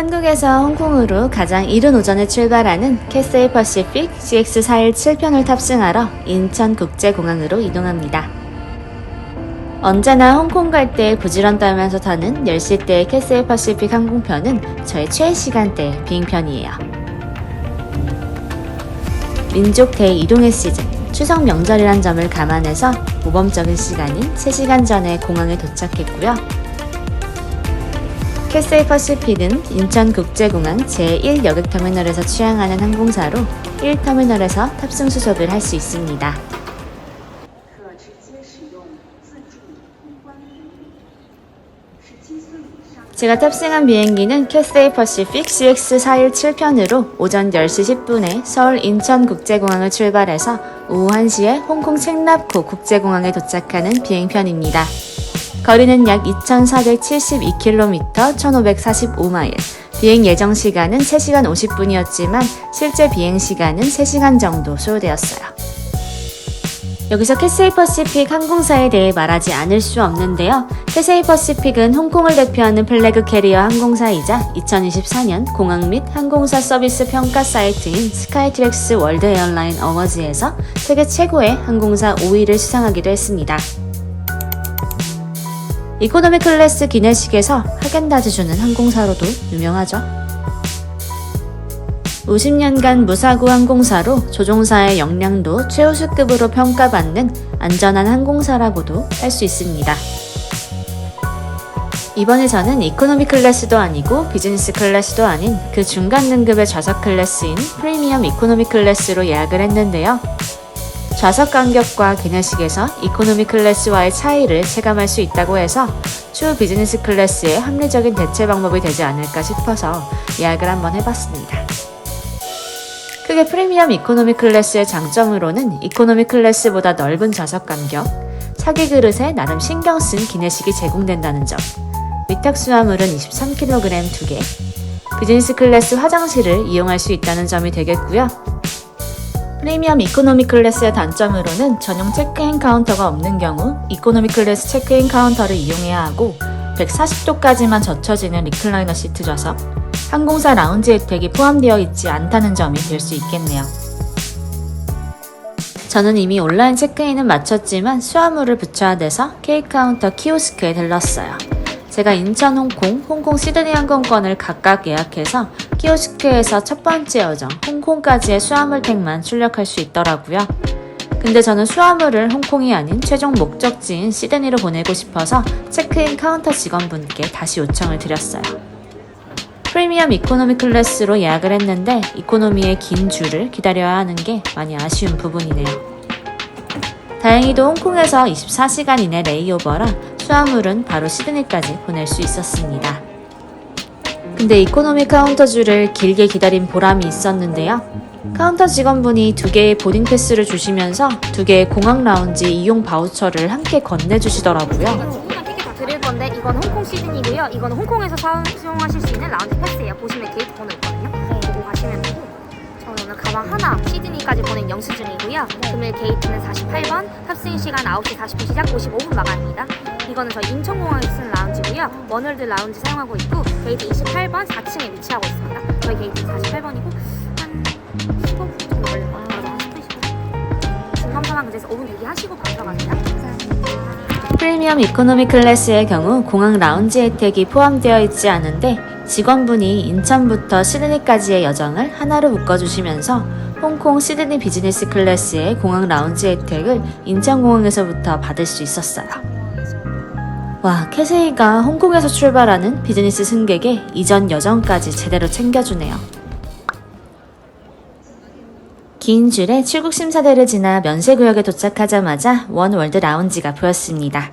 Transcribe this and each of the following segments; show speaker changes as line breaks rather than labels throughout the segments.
한국에서 홍콩으로 가장 이른 오전에 출발하는 캐세이 퍼시픽 CX417편을 탑승하러 인천국제공항으로 이동합니다. 언제나 홍콩 갈 때 부지런 떨면서 타는 10시대의 캐세이 퍼시픽 항공편은 저의 최애 시간대의 비행편이에요. 민족 대이동의 시즌, 추석 명절이란 점을 감안해서 모범적인 시간인 3시간 전에 공항에 도착했고요. 캐세이 퍼시픽은 인천국제공항 제1여객터미널에서 취항하는 항공사로 1터미널에서 탑승 수속을 할 수 있습니다. 제가 탑승한 비행기는 캐세이 퍼시픽 CX417편으로 오전 10시 10분에 서울 인천국제공항을 출발해서 오후 1시에 홍콩 챈랍코 국제공항에 도착하는 비행편입니다. 거리는 약 2,472km, 1,545마일, 비행 예정 시간은 3시간 50분이었지만 실제 비행 시간은 3시간 정도 소요되었어요. 여기서 캐세이 퍼시픽 항공사에 대해 말하지 않을 수 없는데요. 캐세이 퍼시픽은 홍콩을 대표하는 플래그 캐리어 항공사이자 2024년 공항 및 항공사 서비스 평가 사이트인 스카이트랙스 월드 에어라인 어워즈에서 세계 최고의 항공사 5위를 수상하기도 했습니다. 이코노미 클래스 기내식에서 하겐다즈 주는 항공사로도 유명하죠. 50년간 무사고 항공사로 조종사의 역량도 최우수급으로 평가받는 안전한 항공사라고도 할 수 있습니다. 이번에 저는 이코노미 클래스도 아니고 비즈니스 클래스도 아닌 그 중간 등급의 좌석 클래스인 프리미엄 이코노미 클래스로 예약을 했는데요. 좌석 간격과 기내식에서 이코노미 클래스와의 차이를 체감할 수 있다고 해서 추후 비즈니스 클래스의 합리적인 대체 방법이 되지 않을까 싶어서 예약을 한번 해봤습니다. 크게 프리미엄 이코노미 클래스의 장점으로는 이코노미 클래스보다 넓은 좌석 간격, 사기 그릇에 나름 신경 쓴 기내식이 제공된다는 점, 위탁 수화물은 23kg 2개, 비즈니스 클래스 화장실을 이용할 수 있다는 점이 되겠고요. 프리미엄 이코노미 클래스의 단점으로는 전용 체크인 카운터가 없는 경우 이코노미 클래스 체크인 카운터를 이용해야 하고 140도까지만 젖혀지는 리클라이너 시트 좌석, 항공사 라운지 혜택이 포함되어 있지 않다는 점이 될 수 있겠네요. 저는 이미 온라인 체크인은 마쳤지만 수화물을 붙여야 돼서 K카운터 키오스크에 들렀어요. 제가 인천, 홍콩 시드니 항공권을 각각 예약해서 키오스크에서 첫 번째 여정, 홍콩까지의 수화물택만 출력할 수 있더라고요. 근데 저는 수화물을 홍콩이 아닌 최종 목적지인 시드니로 보내고 싶어서 체크인 카운터 직원분께 다시 요청을 드렸어요. 프리미엄 이코노미 클래스로 예약을 했는데 이코노미의 긴 줄을 기다려야 하는 게 많이 아쉬운 부분이네요. 다행히도 홍콩에서 24시간 이내 레이오버라 수화물은 바로 시드니까지 보낼 수 있었습니다. 근데 이코노미 카운터 줄을 길게 기다린 보람이 있었는데요. 카운터 직원분이 2개의 보딩 패스를 주시면서 2개의 공항 라운지 이용 바우처를 함께 건네주시더라고요.
드릴 건데 이건 홍콩 시드니고요. 이건 홍콩에서 사용하실 수 있는 라운지 패스예요. 보시면 게이트 번호 있거든요. 보고 가시면 되고 저는 오늘 가방 하나 시드니까지 보낸 영수증이고요. 금일 게이트는 48번, 탑승 시간 9시 40분 시작, 55분 마감입니다. 이거는 저희 인천공항에서 쓰는 라운지고요. 원월드 라운지 사용하고 있고 게이트 28번 4층에 위치하고 있습니다. 저희 게이트는 48번이고 한 15분 정도 걸릴 것 같아요. 10분 중간 상황 그래서 5분 대기하시고 바로 들어갑니다.
프리미엄 이코노미 클래스의 경우 공항 라운지 혜택이 포함되어 있지 않은데 직원분이 인천부터 시드니까지의 여정을 하나로 묶어주시면서 홍콩 시드니 비즈니스 클래스의 공항 라운지 혜택을 인천공항에서부터 받을 수 있었어요. 와, 캐세이가 홍콩에서 출발하는 비즈니스 승객의 이전 여정까지 제대로 챙겨주네요. 긴 줄에 출국 심사대를 지나 면세구역에 도착하자마자 원 월드 라운지가 보였습니다.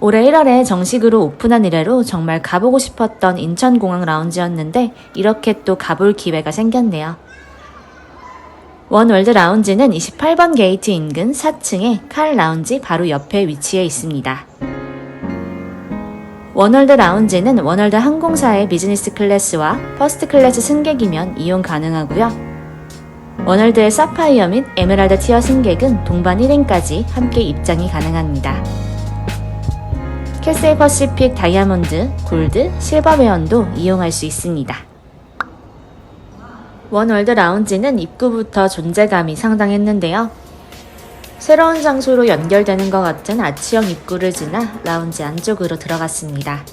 올해 1월에 정식으로 오픈한 이래로 정말 가보고 싶었던 인천공항 라운지였는데 이렇게 또 가볼 기회가 생겼네요. 원 월드 라운지는 28번 게이트 인근 4층에 칼 라운지 바로 옆에 위치해 있습니다. 원월드 라운지는 원월드 항공사의 비즈니스 클래스와 퍼스트 클래스 승객이면 이용 가능하고요. 원월드의 사파이어 및 에메랄드 티어 승객은 동반 1인까지 함께 입장이 가능합니다. 캐세이 퍼시픽 다이아몬드, 골드, 실버 회원도 이용할 수 있습니다. 원월드 라운지는 입구부터 존재감이 상당했는데요. 새로운 장소로 연결되는 것 같은 아치형 입구를 지나 라운지 안쪽으로 들어갔습니다.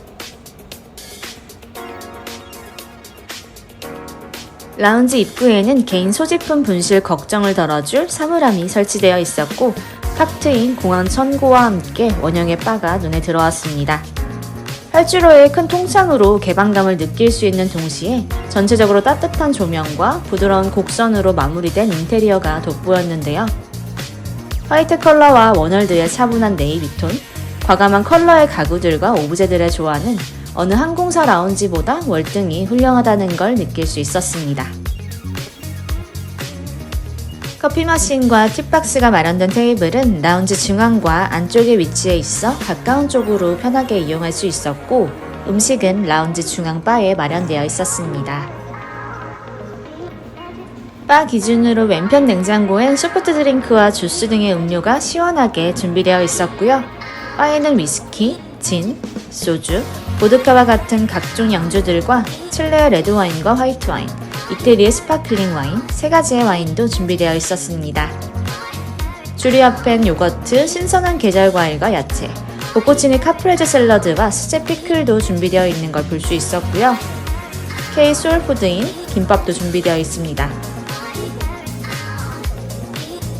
라운지 입구에는 개인 소지품 분실 걱정을 덜어줄 사물함이 설치되어 있었고 탁 트인 공항 천고와 함께 원형의 바가 눈에 들어왔습니다. 활주로의 큰 통창으로 개방감을 느낄 수 있는 동시에 전체적으로 따뜻한 조명과 부드러운 곡선으로 마무리된 인테리어가 돋보였는데요. 화이트 컬러와 원월드의 차분한 네이비톤, 과감한 컬러의 가구들과 오브제들의 조화는 어느 항공사 라운지보다 월등히 훌륭하다는 걸 느낄 수 있었습니다. 커피 머신과 팁박스가 마련된 테이블은 라운지 중앙과 안쪽에 위치해 있어 가까운 쪽으로 편하게 이용할 수 있었고 음식은 라운지 중앙 바에 마련되어 있었습니다. 바 기준으로 왼편 냉장고엔 소프트 드링크와 주스 등의 음료가 시원하게 준비되어 있었고요. 바에는 위스키, 진, 소주, 보드카와 같은 각종 양주들과 칠레의 레드와인과 화이트와인, 이태리의 스파클링 와인, 3가지의 와인도 준비되어 있었습니다. 주류 앞엔 요거트, 신선한 계절 과일과 야채, 벚꽃치니 카프레제 샐러드와 수제 피클도 준비되어 있는 걸 볼 수 있었고요. K 소울푸드인 김밥도 준비되어 있습니다.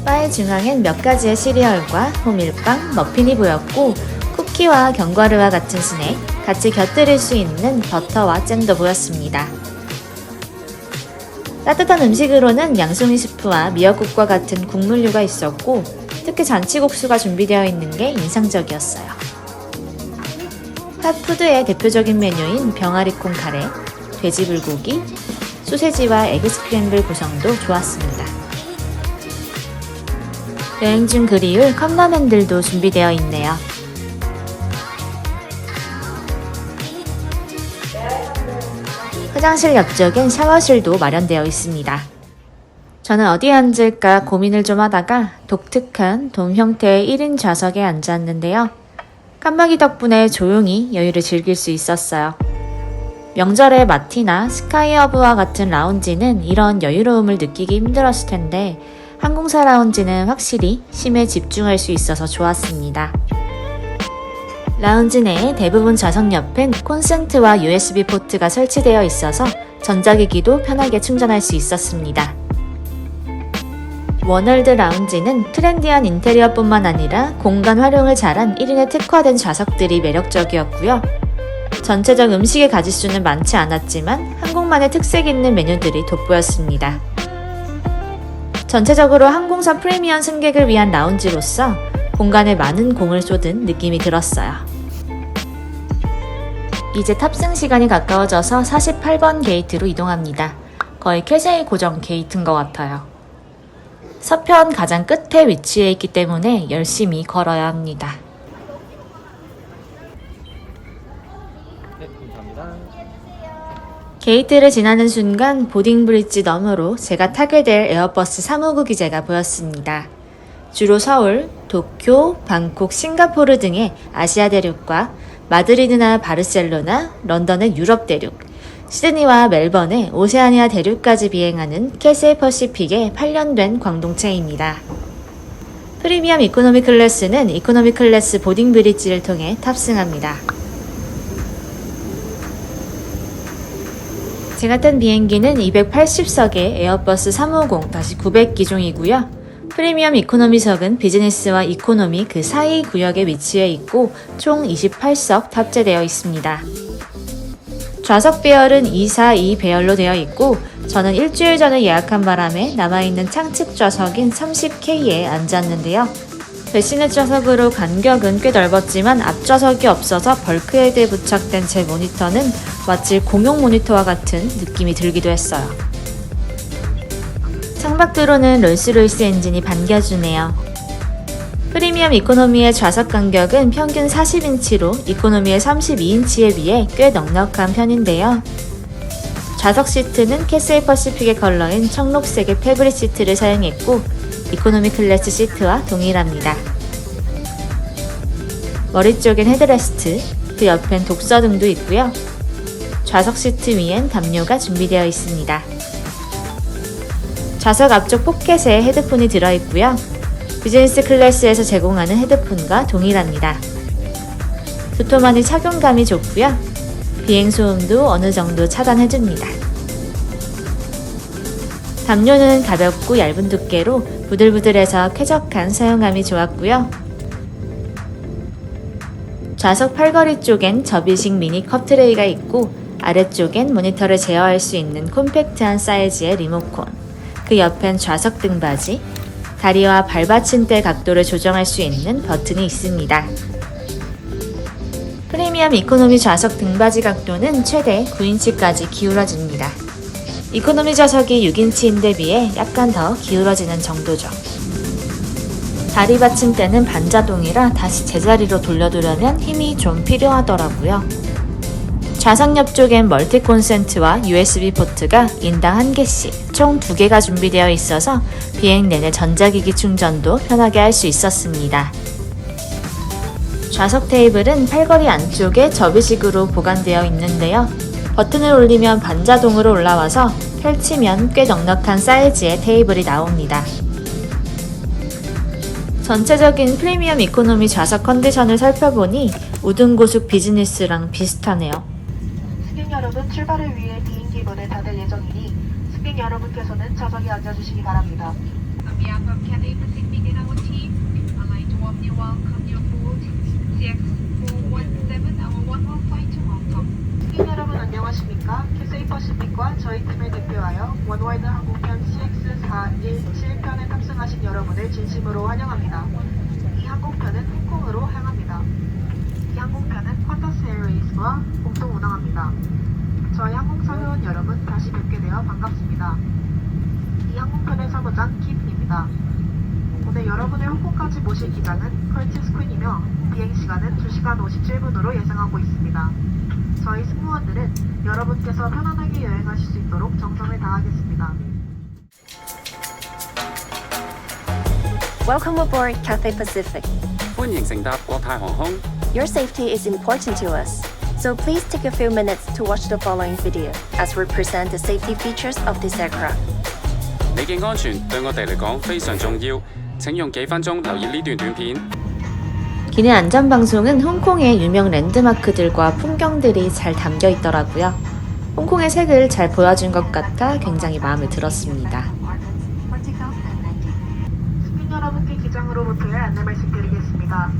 바의 중앙엔 몇 가지의 시리얼과 호밀빵, 머핀이 보였고 쿠키와 견과류와 같은 스낵, 같이 곁들일 수 있는 버터와 잼도 보였습니다. 따뜻한 음식으로는 양송이 스프와 미역국과 같은 국물류가 있었고 특히 잔치국수가 준비되어 있는 게 인상적이었어요. 핫푸드의 대표적인 메뉴인 병아리콩 카레, 돼지 불고기, 소세지와 에그 스크램블 구성도 좋았습니다. 여행 중 그리울 컵라면들도 준비되어 있네요. 화장실 옆쪽엔 샤워실도 마련되어 있습니다. 저는 어디에 앉을까 고민을 좀 하다가 독특한 돔 형태의 1인 좌석에 앉았는데요. 칸막이 덕분에 조용히 여유를 즐길 수 있었어요. 명절에 마티나 스카이허브와 같은 라운지는 이런 여유로움을 느끼기 힘들었을 텐데 항공사 라운지는 확실히 쉼에 집중할 수 있어서 좋았습니다. 라운지 내에 대부분 좌석 옆엔 콘센트와 USB 포트가 설치되어 있어서 전자기기도 편하게 충전할 수 있었습니다. 원월드 라운지는 트렌디한 인테리어뿐만 아니라 공간 활용을 잘한 1인에 특화된 좌석들이 매력적이었고요. 전체적 음식의 가짓수는 많지 않았지만 한국만의 특색 있는 메뉴들이 돋보였습니다. 전체적으로 항공사 프리미엄 승객을 위한 라운지로서 공간에 많은 공을 쏟은 느낌이 들었어요. 이제 탑승 시간이 가까워져서 48번 게이트로 이동합니다. 거의 캐세이 고정 게이트인 것 같아요. 서편 가장 끝에 위치해 있기 때문에 열심히 걸어야 합니다.
네, 감사합니다.
게이트를 지나는 순간 보딩 브릿지 너머로 제가 타게 될 에어버스 359 기재가 보였습니다. 주로 서울, 도쿄, 방콕, 싱가포르 등의 아시아 대륙과 마드리드나 바르셀로나, 런던의 유럽 대륙, 시드니와 멜번의 오세아니아 대륙까지 비행하는 캐세이 퍼시픽의 8년 된 광동체입니다. 프리미엄 이코노미 클래스는 이코노미 클래스 보딩 브릿지를 통해 탑승합니다. 제가 탄 비행기는 280석의 에어버스 350-900 기종이고요. 프리미엄 이코노미석은 비즈니스와 이코노미 그 사이 구역에 위치해 있고 총 28석 탑재되어 있습니다. 좌석 배열은 242 배열로 되어 있고 저는 일주일 전에 예약한 바람에 남아있는 창측 좌석인 30K에 앉았는데요. 배시넷 좌석으로 간격은 꽤 넓었지만 앞좌석이 없어서 벌크헤드에 부착된 제 모니터는 마치 공용 모니터와 같은 느낌이 들기도 했어요. 창밖으로는 롤스로이스 엔진이 반겨주네요. 프리미엄 이코노미의 좌석 간격은 평균 40인치로 이코노미의 32인치에 비해 꽤 넉넉한 편인데요. 좌석 시트는 캐세이 퍼시픽의 컬러인 청록색의 패브릭 시트를 사용했고 이코노미 클래스 시트와 동일합니다. 머리 쪽엔 헤드레스트, 그 옆엔 독서 등도 있고요. 좌석 시트 위엔 담요가 준비되어 있습니다. 좌석 앞쪽 포켓에 헤드폰이 들어있고요. 비즈니스 클래스에서 제공하는 헤드폰과 동일합니다. 도톰하니 착용감이 좋고요. 비행 소음도 어느 정도 차단해줍니다. 담요는 가볍고 얇은 두께로 부들부들해서 쾌적한 사용감이 좋았고요. 좌석 팔걸이 쪽엔 접이식 미니 컵 트레이가 있고 아래쪽엔 모니터를 제어할 수 있는 콤팩트한 사이즈의 리모컨, 그 옆엔 좌석 등받이, 다리와 발받침대 각도를 조정할 수 있는 버튼이 있습니다. 프리미엄 이코노미 좌석 등받이 각도는 최대 9인치까지 기울어집니다. 이코노미 좌석이 6인치인데 비해 약간 더 기울어지는 정도죠. 다리 받침대는 반자동이라 다시 제자리로 돌려두려면 힘이 좀 필요하더라고요. 좌석 옆쪽엔 멀티 콘센트와 USB 포트가 인당 1개씩 총 2개가 준비되어 있어서 비행 내내 전자기기 충전도 편하게 할 수 있었습니다. 좌석 테이블은 팔걸이 안쪽에 접이식으로 보관되어 있는데요. 버튼을 올리면 반자동으로 올라와서 펼치면 꽤 넉넉한 사이즈의 테이블이 나옵니다. 전체적인 프리미엄 이코노미 좌석 컨디션을 살펴보니 우등고속 비즈니스랑 비슷하네요.
승객 여러분, 출발을 위해 비행기 문을 닫을 예정이니 승객 여러분께서는 좌석에 앉아주시기 바랍니다.
On behalf of Cathay Pacific and our team, I'd like to warmly welcome you aboard CX417, our one-way flight to Hong Kong.
승객 여러분 안녕하십니까? 캐세이 퍼시픽과 저희 팀을 대표하여 원월드 항공편 CX417편에 탑승하신 여러분을 진심으로 환영합니다. 이 항공편은 홍콩으로 향합니다. 이 항공편은 쿼터스 에어웨이스와 공동 운항합니다. 저희 항공사 회원 여러분 다시 뵙게 되어 반갑습니다. 이 항공편의 사무장 키픈입니다. 오늘 여러분을 홍콩까지 모실 기장은 커티스 퀸이며 비행시간은 2시간 57분으로 예상하고 있습니다. 저희 승무원들은 여러분께서 편안하게 여행하실 수 있도록 정성을 다하겠습니다.
Welcome aboard Cathay Pacific.
歡迎乘搭國泰航空。
Your safety is important to us, so please take a few minutes to watch the following video as we present the safety features of this aircraft.
你嘅安全對我哋嚟講非常重要，請用幾分鐘留意呢段短片。
기내 안전방송은 홍콩의 유명 랜드마크들과 풍경들이 잘 담겨 있더라고요. 홍콩의 색을 잘 보여준 것 같아 굉장히 마음에 들었습니다.
승객 여러분께 기장으로부터의 안내 말씀드리겠습니다.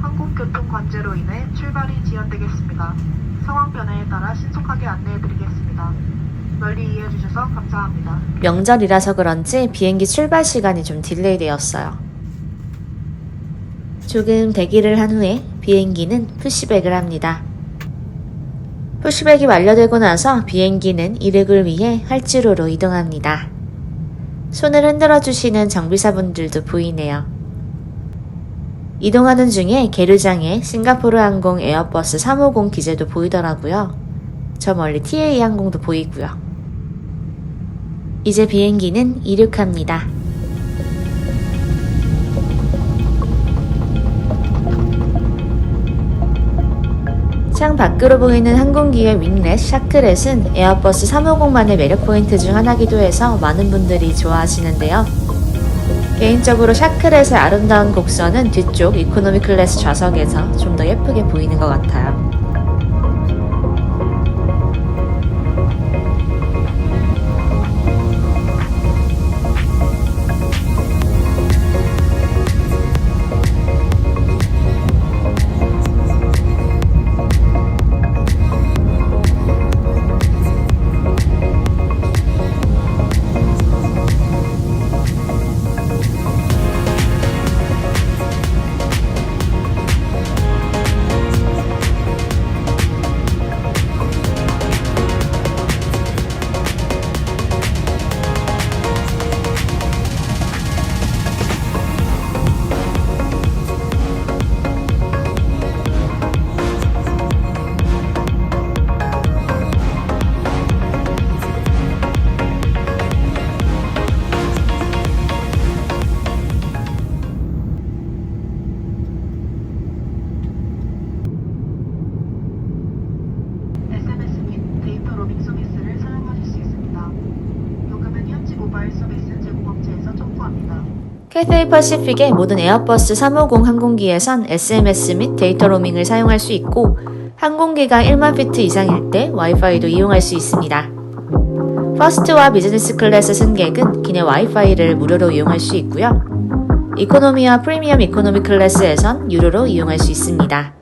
항공교통 관제로 인해 출발이 지연되겠습니다. 상황 변화에 따라 신속하게 안내해드리겠습니다. 널리 이해해주셔서 감사합니다.
명절이라서 그런지 비행기 출발 시간이 좀 딜레이 되었어요. 조금 대기를 한 후에 비행기는 푸시백을 합니다. 푸시백이 완료되고 나서 비행기는 이륙을 위해 활주로로 이동합니다. 손을 흔들어 주시는 정비사분들도 보이네요. 이동하는 중에 계류장에 싱가포르 항공 에어버스 350 기재도 보이더라고요. 저 멀리 TA 항공도 보이고요. 이제 비행기는 이륙합니다. 창 밖으로 보이는 항공기의 윙렛, 샤크렛은 에어버스 350만의 매력 포인트 중 하나이기도 해서 많은 분들이 좋아하시는데요. 개인적으로 샤크렛의 아름다운 곡선은 뒤쪽 이코노미 클래스 좌석에서 좀 더 예쁘게 보이는 것 같아요. 캐세이 퍼시픽의 모든 에어버스 350 항공기에선 SMS 및 데이터 로밍을 사용할 수 있고 항공기가 1만 피트 이상일 때 와이파이도 이용할 수 있습니다. 퍼스트와 비즈니스 클래스 승객은 기내 와이파이를 무료로 이용할 수 있고요. 이코노미와 프리미엄 이코노미 클래스에선 유료로 이용할 수 있습니다.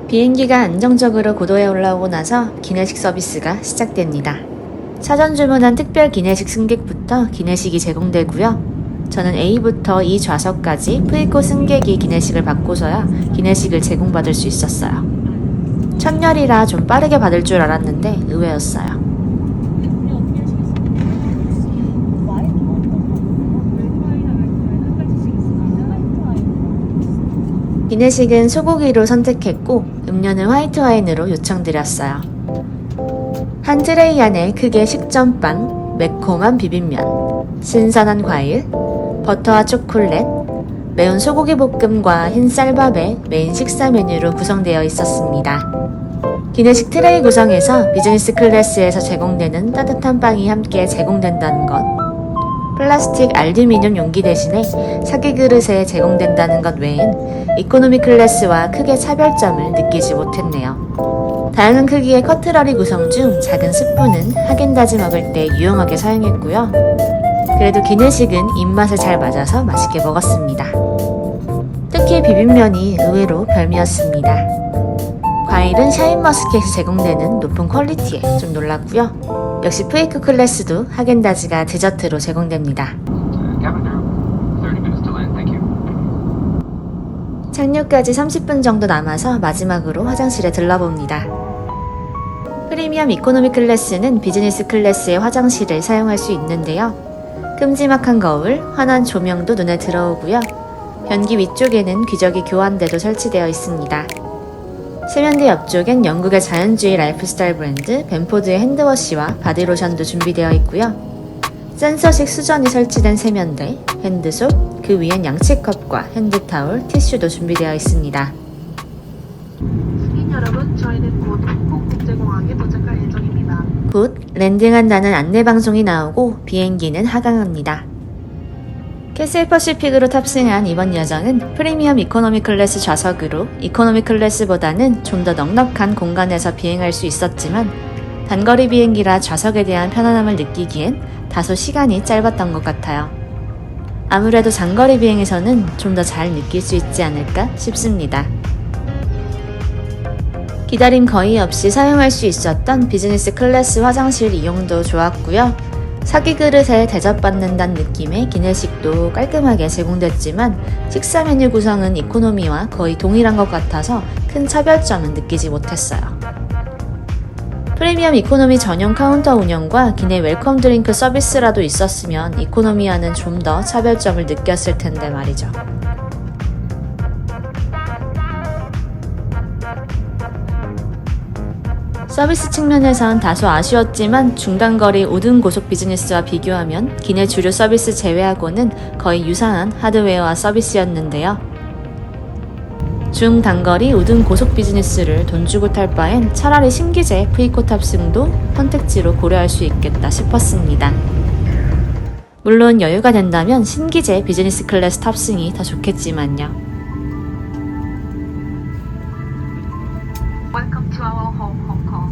비행기가 안정적으로 고도에 올라오고 나서 기내식 서비스가 시작됩니다. 사전 주문한 특별 기내식 승객부터 기내식이 제공되고요. 저는 A부터 E 좌석까지 프리코 승객이 기내식을 받고서야 기내식을 제공받을 수 있었어요. 첫열이라 좀 빠르게 받을 줄 알았는데 의외였어요. 기내식은 소고기로 선택했고 음료는 화이트 와인으로 요청드렸어요. 한 트레이 안에 크게 식전빵, 매콤한 비빔면, 신선한 과일, 버터와 초콜릿, 매운 소고기 볶음과 흰 쌀밥의 메인 식사 메뉴로 구성되어 있었습니다. 기내식 트레이 구성에서 비즈니스 클래스에서 제공되는 따뜻한 빵이 함께 제공된다는 것, 플라스틱 알루미늄 용기 대신에 사기 그릇에 제공된다는 것 외엔 이코노미 클래스와 크게 차별점을 느끼지 못했네요. 다양한 크기의 커트러리 구성 중 작은 스푼은 하겐다즈 먹을 때 유용하게 사용했고요. 그래도 기내식은 입맛에 잘 맞아서 맛있게 먹었습니다. 특히 비빔면이 의외로 별미였습니다. 과일은 샤인머스켓이 제공되는 높은 퀄리티에 좀 놀랐고요. 역시 프리코 클래스도 하겐다즈가 디저트로 제공됩니다.
Cabin crew, 30 minutes to land. Thank you.
착륙까지 30분 정도 남아서 마지막으로 화장실에 들러봅니다. 프리미엄 이코노미 클래스는 비즈니스 클래스의 화장실을 사용할 수 있는데요. 큼지막한 거울, 환한 조명도 눈에 들어오고요. 변기 위쪽에는 귀저귀 교환대도 설치되어 있습니다. 세면대 옆쪽엔 영국의 자연주의 라이프스타일 브랜드 벤포드의 핸드워시와 바디로션도 준비되어 있고요. 센서식 수전이 설치된 세면대, 핸드소, 그 위엔 양치컵과 핸드타올, 티슈도 준비되어 있습니다.
승객 여러분, 저희는 곧 홍콩 국제공항에 도착할 예정입니다.
곧 랜딩한다는 안내방송이 나오고 비행기는 하강합니다. 캐슬 퍼시픽으로 탑승한 이번 여정은 프리미엄 이코노미 클래스 좌석으로 이코노미 클래스보다는 좀 더 넉넉한 공간에서 비행할 수 있었지만 단거리 비행기라 좌석에 대한 편안함을 느끼기엔 다소 시간이 짧았던 것 같아요. 아무래도 장거리 비행에서는 좀 더 잘 느낄 수 있지 않을까 싶습니다. 기다림 거의 없이 사용할 수 있었던 비즈니스 클래스 화장실 이용도 좋았고요. 사기 그릇에 대접받는다는 느낌의 기내식도 깔끔하게 제공됐지만 식사 메뉴 구성은 이코노미와 거의 동일한 것 같아서 큰 차별점은 느끼지 못했어요. 프리미엄 이코노미 전용 카운터 운영과 기내 웰컴 드링크 서비스라도 있었으면 이코노미와는 좀 더 차별점을 느꼈을 텐데 말이죠. 서비스 측면에선 다소 아쉬웠지만 중단거리 5등 고속 비즈니스와 비교하면 기내 주류 서비스 제외하고는 거의 유사한 하드웨어와 서비스였는데요. 중단거리 5등 고속 비즈니스를 돈 주고 탈 바엔 차라리 신기재 프리코 탑승도 선택지로 고려할 수 있겠다 싶었습니다. 물론 여유가 된다면 신기재 비즈니스 클래스 탑승이 더 좋겠지만요.
Welcome to our home, Hong Kong.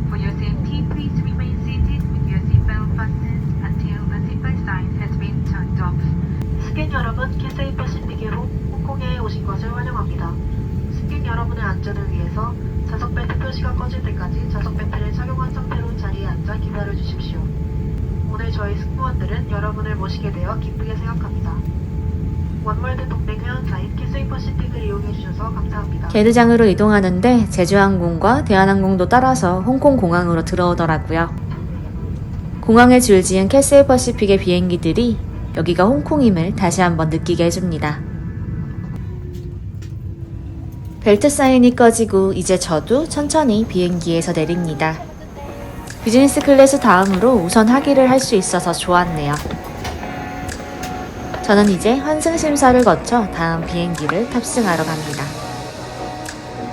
For your safety, please remain seated with your seatbelt fastened until the seatbelt sign has been turned off.
승객 여러분, 캐세이 퍼시픽으로 홍콩에 오신 것을 환영합니다. 승객 여러분의 안전을 위해서 좌석 벨트 표시가 꺼질 때까지 좌석 벨트를 착용한 상태로 자리에 앉아 기다려 주십시오. 오늘 저희 승무원들은 여러분을 모시게 되어 기쁘게 생각합니다. 원월드 동맹 회원사인 캐세이 퍼시픽을 이용해 주셔서 감사합니다.
게르장으로 이동하는데 제주항공과 대한항공도 따라서 홍콩 공항으로 들어오더라고요. 공항에 줄지은 캐세이 퍼시픽의 비행기들이 여기가 홍콩임을 다시 한번 느끼게 해줍니다. 벨트 사인이 꺼지고 이제 저도 천천히 비행기에서 내립니다. 비즈니스 클래스 다음으로 우선 하기를 할 수 있어서 좋았네요. 저는 이제 환승 심사를 거쳐 다음 비행기를 탑승하러 갑니다.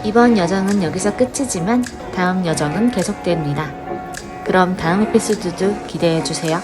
이번 여정은 여기서 끝이지만 다음 여정은 계속됩니다. 그럼 다음 에피소드도 기대해주세요.